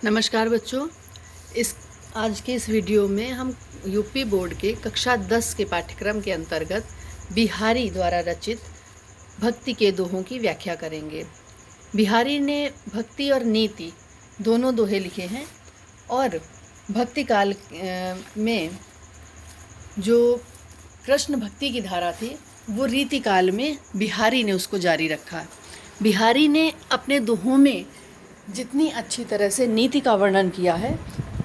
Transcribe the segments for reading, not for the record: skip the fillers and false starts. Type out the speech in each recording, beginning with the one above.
नमस्कार बच्चों। इस आज के इस वीडियो में हम यूपी बोर्ड के कक्षा 10 के पाठ्यक्रम के अंतर्गत बिहारी द्वारा रचित भक्ति के दोहों की व्याख्या करेंगे। बिहारी ने भक्ति और नीति दोनों दोहे लिखे हैं और भक्ति काल में जो कृष्ण भक्ति की धारा थी वो रीति काल में बिहारी ने उसको जारी रखा। बिहारी ने अपने दोहों में जितनी अच्छी तरह से नीति का वर्णन किया है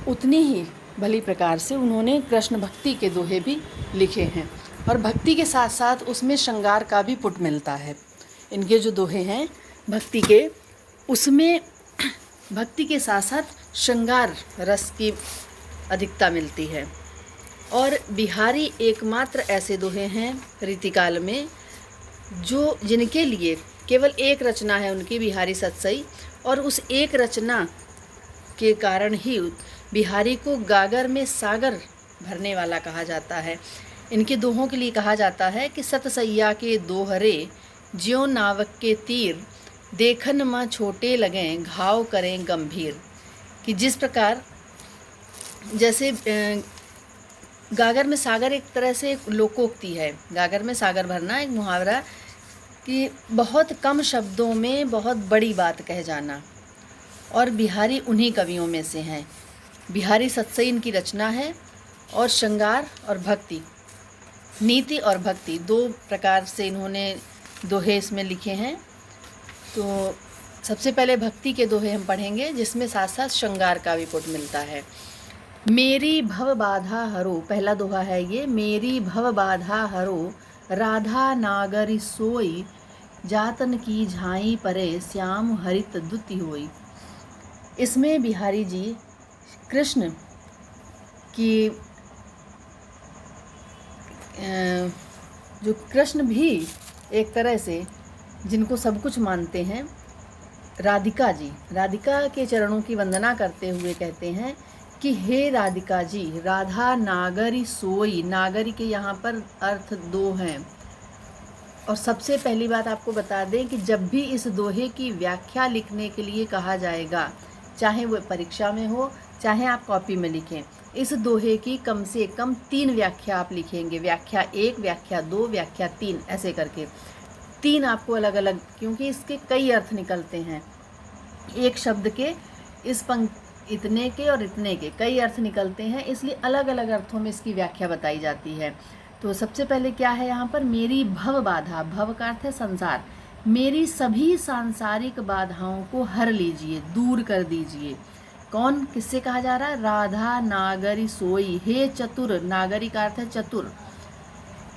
उतनी ही भली प्रकार से उन्होंने कृष्ण भक्ति के दोहे भी लिखे हैं और भक्ति के साथ साथ उसमें श्रृंगार का भी पुट मिलता है। इनके जो दोहे हैं भक्ति के, उसमें भक्ति के साथ साथ श्रृंगार रस की अधिकता मिलती है। और बिहारी एकमात्र ऐसे दोहे हैं रीतिकाल में जिनके लिए केवल एक रचना है उनकी, बिहारी सतसई, और उस एक रचना के कारण ही बिहारी को गागर में सागर भरने वाला कहा जाता है। इनके दोहों के लिए कहा जाता है कि सतसैया के दोहरे ज्यों नावक के तीर, देखन में छोटे लगें घाव करें गंभीर। कि जिस प्रकार जैसे गागर में सागर एक तरह से लोकोक्ति है, गागर में सागर भरना एक मुहावरा कि बहुत कम शब्दों में बहुत बड़ी बात कह जाना, और बिहारी उन्हीं कवियों में से हैं। बिहारी सतसई इनकी रचना है और श्रृंगार और भक्ति, नीति और भक्ति दो प्रकार से इन्होंने दोहे इसमें लिखे हैं। तो सबसे पहले भक्ति के दोहे हम पढ़ेंगे जिसमें साथ साथ श्रृंगार का भी पुट मिलता है। मेरी भव बाधा हरो, पहला दोहा है ये। मेरी भव बाधा हरो राधा नागरी सोई, जातन की झाई परे श्याम हरित दुति होई। इसमें बिहारी जी कृष्ण की जो कृष्ण भी एक तरह से जिनको सब कुछ मानते हैं, राधिका जी, राधिका के चरणों की वंदना करते हुए कहते हैं कि हे राधिका जी, राधा नागरी सोई। नागरी के यहाँ पर अर्थ दो हैं। और सबसे पहली बात आपको बता दें कि जब भी इस दोहे की व्याख्या लिखने के लिए कहा जाएगा, चाहे वो परीक्षा में हो चाहे आप कॉपी में लिखें, इस दोहे की कम से कम 3 व्याख्या आप लिखेंगे। व्याख्या 1, व्याख्या 2, व्याख्या 3, ऐसे करके 3 आपको अलग अलग, क्योंकि इसके कई अर्थ निकलते हैं। एक शब्द के इस इतने के और इतने के कई अर्थ निकलते हैं, इसलिए अलग अलग अर्थों में इसकी व्याख्या बताई जाती है। तो सबसे पहले क्या है यहाँ पर, मेरी भव बाधा, भव का अर्थ है संसार, मेरी सभी सांसारिक बाधाओं को हर लीजिए, दूर कर दीजिए। कौन, किससे कहा जा रहा है? राधा नागरी सोई, हे चतुर, नागरी का अर्थ है चतुर,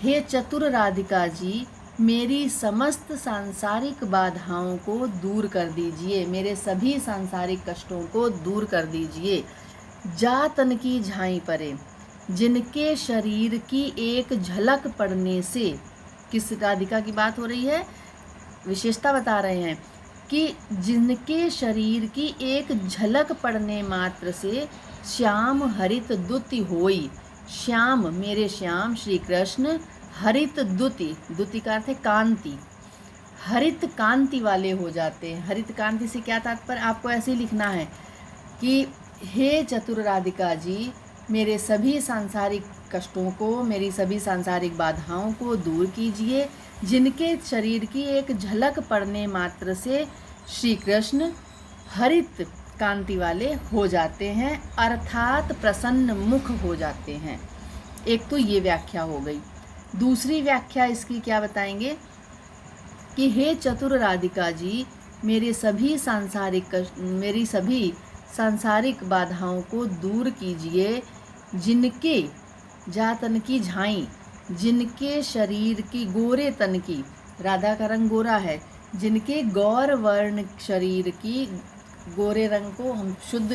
हे चतुर राधिका जी, मेरी समस्त सांसारिक बाधाओं को दूर कर दीजिए, मेरे सभी सांसारिक कष्टों को दूर कर दीजिए। जा तन की झाई परे, जिनके शरीर की एक झलक पड़ने से, किस राधिका की बात हो रही है, विशेषता बता रहे हैं कि जिनके शरीर की एक झलक पड़ने मात्र से श्याम हरित दुति होई। श्याम, मेरे श्याम श्री कृष्ण, हरित दुति, दुति का अर्थ है कांति, हरित कांति वाले हो जाते हैं। हरित कांति से क्या तात्पर्य, आपको ऐसे ही लिखना है कि हे चतुर राधिका जी, मेरे सभी सांसारिक कष्टों को, मेरी सभी सांसारिक बाधाओं को दूर कीजिए। जिनके शरीर की एक झलक पड़ने मात्र से श्री कृष्ण हरित कांति वाले हो जाते हैं, अर्थात प्रसन्न मुख हो जाते हैं। एक तो ये व्याख्या हो गई। दूसरी व्याख्या इसकी क्या बताएंगे कि हे चतुर राधिका जी, मेरी सभी सांसारिक बाधाओं को दूर कीजिए। जिनके जातन की झाई, जिनके शरीर की, गोरे तन की, राधा का रंग गोरा है, जिनके गौर वर्ण शरीर की, गोरे रंग को हम शुद्ध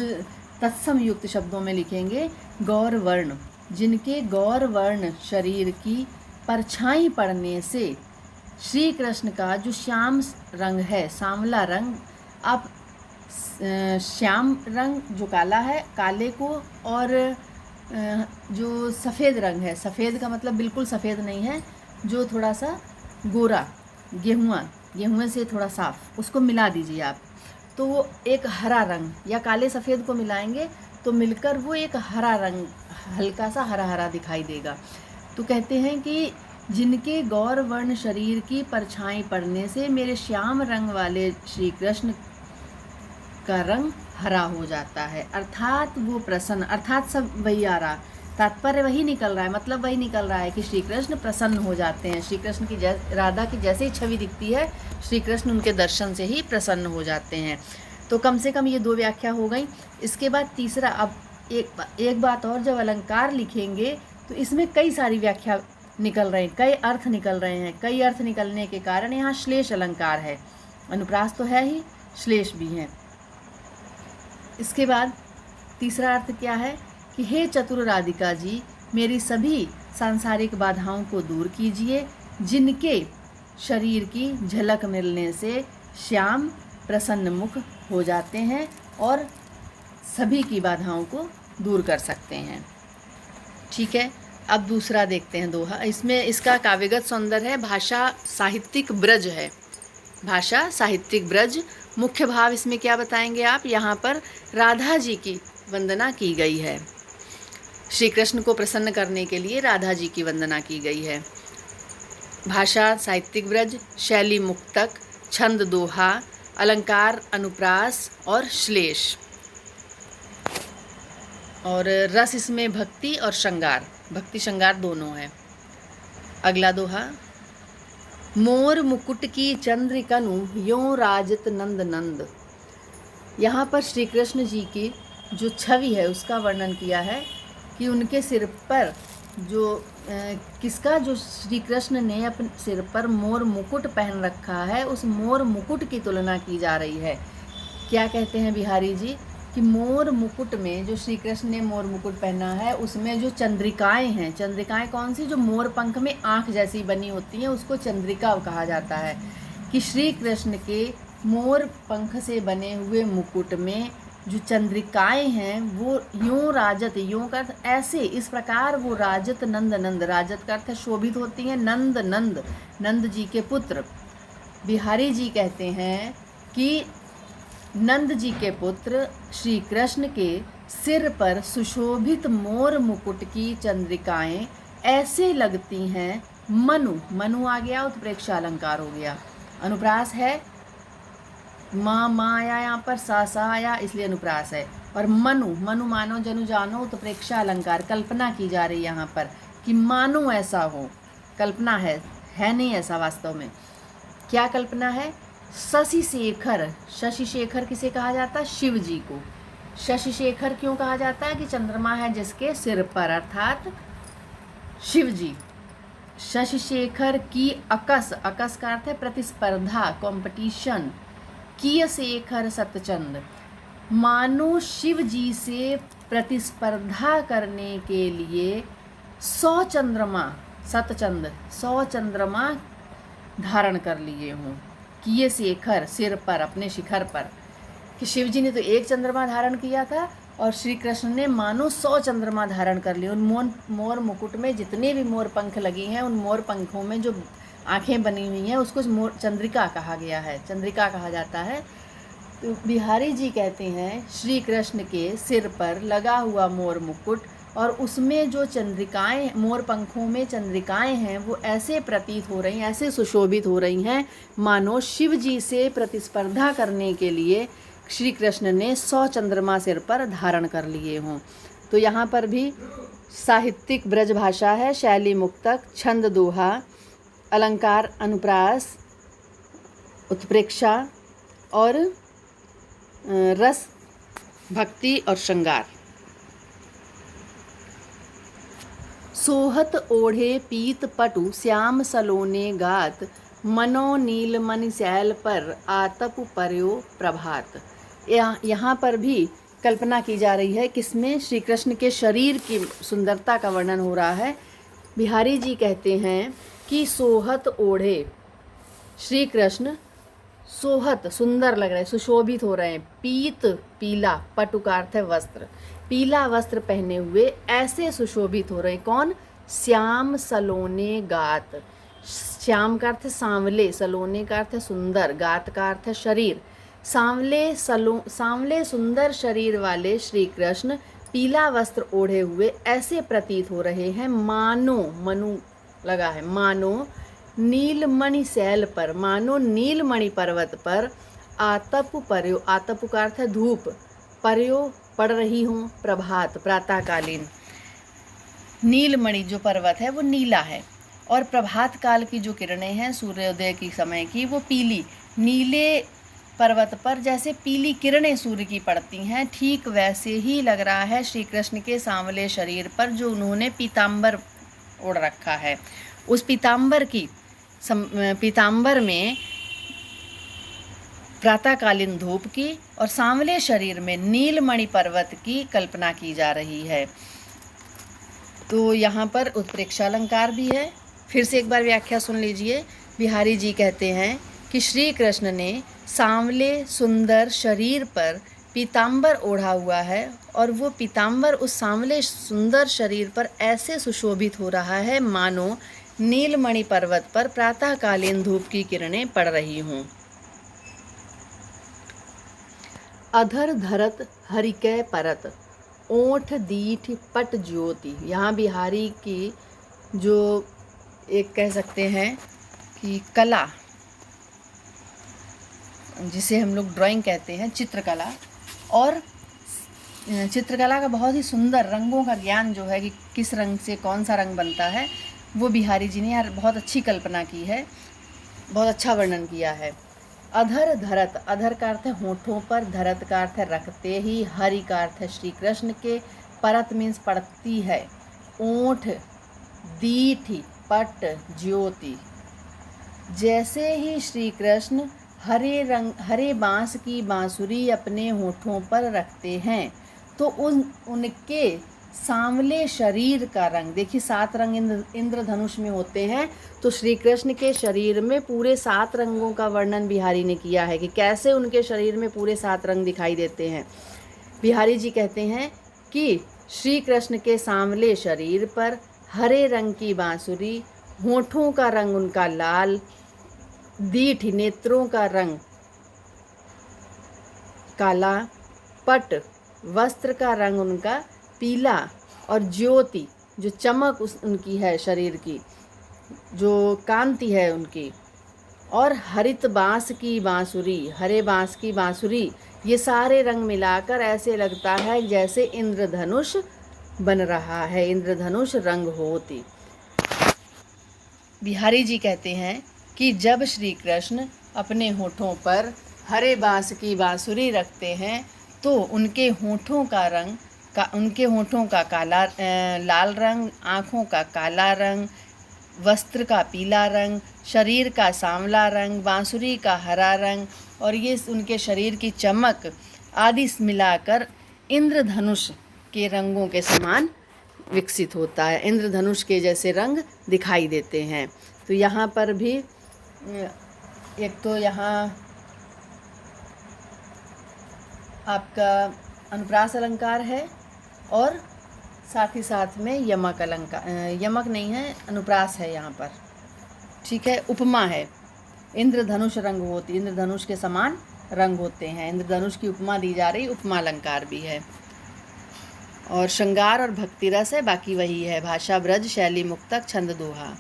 तत्सम युक्त शब्दों में लिखेंगे गौर वर्ण, जिनके गौर वर्ण शरीर की परछाई पड़ने से श्री कृष्ण का जो श्याम रंग है, सांवला रंग, आप श्याम रंग जो काला है, काले को, और जो सफ़ेद रंग है, सफ़ेद का मतलब बिल्कुल सफ़ेद नहीं है, जो थोड़ा सा गोरा, गेहुआ से थोड़ा साफ, उसको मिला दीजिए आप। तो वो एक हरा रंग या काले सफ़ेद को मिलाएंगे तो मिलकर वो एक हरा रंग, हल्का सा हरा हरा दिखाई देगा। तो कहते हैं कि जिनके गौर वर्ण शरीर की परछाई पड़ने से मेरे श्याम रंग वाले श्री कृष्ण का रंग हरा हो जाता है, अर्थात वो प्रसन्न, अर्थात सब वही आ रहा, तात्पर्य वही निकल रहा है, मतलब वही निकल रहा है कि श्री कृष्ण प्रसन्न हो जाते हैं। श्री कृष्ण की राधा की जैसे ही छवि दिखती है, श्री कृष्ण उनके दर्शन से ही प्रसन्न हो जाते हैं। तो कम से कम ये 2 व्याख्या हो गई। इसके बाद तीसरा, अब एक बात और, जब अलंकार लिखेंगे तो इसमें कई सारी व्याख्या निकल रहे हैं, कई अर्थ निकल रहे हैं। कई अर्थ निकलने के कारण यहाँ श्लेष अलंकार है, अनुप्रास तो है ही, श्लेष भी है। इसके बाद तीसरा अर्थ क्या है कि हे चतुर राधिका जी, मेरी सभी सांसारिक बाधाओं को दूर कीजिए, जिनके शरीर की झलक मिलने से श्याम प्रसन्न मुख हो जाते हैं और सभी की बाधाओं को दूर कर सकते हैं। ठीक है, अब दूसरा देखते हैं दोहा। इसमें इसका काव्यगत सौंदर्य है, भाषा साहित्यिक ब्रज है, भाषा साहित्यिक ब्रज। मुख्य भाव इसमें क्या बताएंगे आप? यहाँ पर राधा जी की वंदना की गई है, श्री कृष्ण को प्रसन्न करने के लिए राधा जी की वंदना की गई है। भाषा साहित्यिक ब्रज, शैली मुक्तक, छंद दोहा, अलंकार अनुप्रास और श्लेष, और रस इसमें भक्ति और श्रृंगार, भक्ति श्रृंगार दोनों है। अगला दोहा, मोर मुकुट की चंद्रिकनु यों राजत नंद नंद। यहाँ पर श्री कृष्ण जी की जो छवि है उसका वर्णन किया है कि उनके सिर पर जो किसका, जो श्री कृष्ण ने अपने सिर पर मोर मुकुट पहन रखा है, उस मोर मुकुट की तुलना की जा रही है। क्या कहते हैं बिहारी जी कि मोर मुकुट में, जो श्री कृष्ण ने मोर मुकुट पहना है, उसमें जो चंद्रिकाएं हैं, चंद्रिकाएं कौन सी? जो मोर पंख में आँख जैसी बनी होती हैं, उसको चंद्रिका कहा जाता है। कि श्री कृष्ण के मोर पंख से बने हुए मुकुट में जो चंद्रिकाएं हैं वो यूं राजत, यूं का अर्थ ऐसे, इस प्रकार वो राजत नंद नंद, राजत का अर्थ शोभित होती हैं, नंद नंद, नंद जी के पुत्र। बिहारी जी कहते हैं कि नंद जी के पुत्र श्री कृष्ण के सिर पर सुशोभित मोर मुकुट की चंद्रिकाएं ऐसे लगती हैं, मनु, मनु आ गया, उत्प्रेक्षा अलंकार हो गया, अनुप्रास है, माँ आया यहाँ पर, सा आया, इसलिए अनुप्रास है। और मनु, मनु मानो जनु जानो, उत्प्रेक्षा अलंकार, कल्पना की जा रही है यहाँ पर कि मानो ऐसा हो, कल्पना है नहीं ऐसा वास्तव में। क्या कल्पना है? शशि शेखर, शशि शेखर किसे कहा जाता है? शिव जी को। शशि शेखर क्यों कहा जाता है? कि चंद्रमा है जिसके सिर पर, अर्थात शिव जी। शशि शेखर की अकस, अकस का अर्थ है प्रतिस्पर्धा, कंपटीशन, किय शेखर सतचंद, मानो शिव जी से प्रतिस्पर्धा करने के लिए 100 चंद्रमा, सतचंद 100 चंद्रमा धारण कर लिए हों। किए शेखर, सिर पर, अपने शिखर पर, कि शिव जी ने तो एक चंद्रमा धारण किया था और श्री कृष्ण ने मानो 100 चंद्रमा धारण कर लिए। उन मोर मुकुट में जितने भी मोर पंख लगी हैं, उन मोर पंखों में जो आँखें बनी हुई हैं उसको चंद्रिका कहा गया है, चंद्रिका कहा जाता है। तो बिहारी जी कहते हैं श्री कृष्ण के सिर पर लगा हुआ मोर मुकुट और उसमें जो चंद्रिकाएं, मोर पंखों में चंद्रिकाएं हैं, वो ऐसे प्रतीत हो रही हैं, ऐसे सुशोभित हो रही हैं मानो शिव जी से प्रतिस्पर्धा करने के लिए श्री कृष्ण ने 100 चंद्रमा सिर पर धारण कर लिए हों। तो यहाँ पर भी साहित्यिक ब्रज भाषा है, शैली मुक्तक, छंद दोहा, अलंकार अनुप्रास, उत्प्रेक्षा और रस भक्ति और श्रृंगार। सोहत ओढ़े पीत पटु श्याम सलोने गात, मनो नील मन शैल पर आतप पर्यो प्रभात। यहाँ पर भी कल्पना की जा रही है, किसमें? श्री कृष्ण के शरीर की सुंदरता का वर्णन हो रहा है। बिहारी जी कहते हैं कि सोहत ओढ़े, श्री कृष्ण सोहत, सुंदर लग रहे हैं, सुशोभित हो रहे हैं, पीत पीला, पटु का अर्थ है वस्त्र, पीला वस्त्र पहने हुए ऐसे सुशोभित हो रहे हैं। कौन? श्याम सलोने गात, श्याम का अर्थ है सांवले, सलोने का अर्थ है सुंदर, गात का अर्थ है शरीर, सांवले सुंदर शरीर वाले श्री कृष्ण पीला वस्त्र ओढ़े हुए ऐसे प्रतीत हो रहे हैं मानो, मनु लगा है, मानो नीलमणि शैल पर, मानो नीलमणि पर्वत पर आतप पर्यो, आतप का अर्थ है धूप, पर्यो पड़ रही हूँ, प्रभात प्रातःकालीन। नीलमणि जो पर्वत है वो नीला है और प्रभात काल की जो किरणें हैं सूर्योदय की समय की वो पीली, नीले पर्वत पर जैसे पीली किरणें सूर्य की पड़ती हैं, ठीक वैसे ही लग रहा है श्री कृष्ण के सांवले शरीर पर जो उन्होंने पीताम्बर ओढ़ रखा है। उस पीताम्बर में प्रातःकालीन धूप की और सांवले शरीर में नीलमणि पर्वत की कल्पना की जा रही है। तो यहाँ पर उत्प्रेक्षा अलंकार भी है। फिर से एक बार व्याख्या सुन लीजिए। बिहारी जी कहते हैं कि श्री कृष्ण ने सांवले सुंदर शरीर पर पीताम्बर ओढ़ा हुआ है और वो पीताम्बर उस सांवले सुंदर शरीर पर ऐसे सुशोभित हो रहा है मानो नीलमणि पर्वत पर प्रातःकालीन धूप की किरणें पड़ रही हों। अधर धरत हरिकै परत, ओठ दीठ पट ज्योति। यहाँ बिहारी की जो एक कह सकते हैं कि कला, जिसे हम लोग ड्राइंग कहते हैं, चित्रकला, और चित्रकला का बहुत ही सुंदर रंगों का ज्ञान जो है कि किस रंग से कौन सा रंग बनता है, वो बिहारी जी ने यार बहुत अच्छी कल्पना की है, बहुत अच्छा वर्णन किया है। अधर धरत, अधर का अर्थ है होठों पर, धरत का अर्थ है रखते ही, हरि का अर्थ है श्री कृष्ण के, परत मीन्स पड़ती है, ओठ, दीठ, पट, ज्योति। जैसे ही श्री कृष्ण हरे बांस की बांसुरी अपने होठों पर रखते हैं तो उनके सांवले शरीर का रंग, देखिए 7 रंग इंद्रधनुष में होते हैं, तो श्री कृष्ण के शरीर में पूरे 7 रंगों का वर्णन बिहारी ने किया है कि कैसे उनके शरीर में पूरे 7 रंग दिखाई देते हैं। बिहारी जी कहते हैं कि श्री कृष्ण के सांवले शरीर पर हरे रंग की बांसुरी, होठों का रंग उनका लाल, दीठ नेत्रों का रंग काला, पट वस्त्र का रंग उनका पीला, और ज्योति जो चमक उनकी है शरीर की, जो कांति है उनकी, और हरित बांस की बांसुरी, हरे बांस की बांसुरी, ये सारे रंग मिलाकर ऐसे लगता है जैसे इंद्रधनुष बन रहा है, इंद्रधनुष रंग होती। बिहारी जी कहते हैं कि जब श्री कृष्ण अपने होठों पर हरे बांस की बांसुरी रखते हैं तो उनके होठों का काला लाल रंग, आँखों का काला रंग, वस्त्र का पीला रंग, शरीर का सांवला रंग, बांसुरी का हरा रंग, और ये उनके शरीर की चमक आदि मिलाकर इंद्रधनुष के रंगों के समान विकसित होता है, इंद्रधनुष के जैसे रंग दिखाई देते हैं। तो यहाँ पर भी एक तो यहाँ आपका अनुप्रास अलंकार है और साथ ही साथ में यमक अलंकार, यमक नहीं है, अनुप्रास है यहाँ पर, ठीक है। उपमा है, इंद्रधनुष रंग होती, इंद्रधनुष के समान रंग होते हैं, इंद्रधनुष की उपमा दी जा रही, उपमा अलंकार भी है। और श्रृंगार और भक्ति रस है, बाकी वही है, भाषा ब्रज, शैली मुक्तक, छंद दोहा।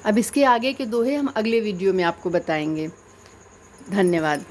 अब इसके आगे के दोहे हम अगले वीडियो में आपको बताएंगे। धन्यवाद।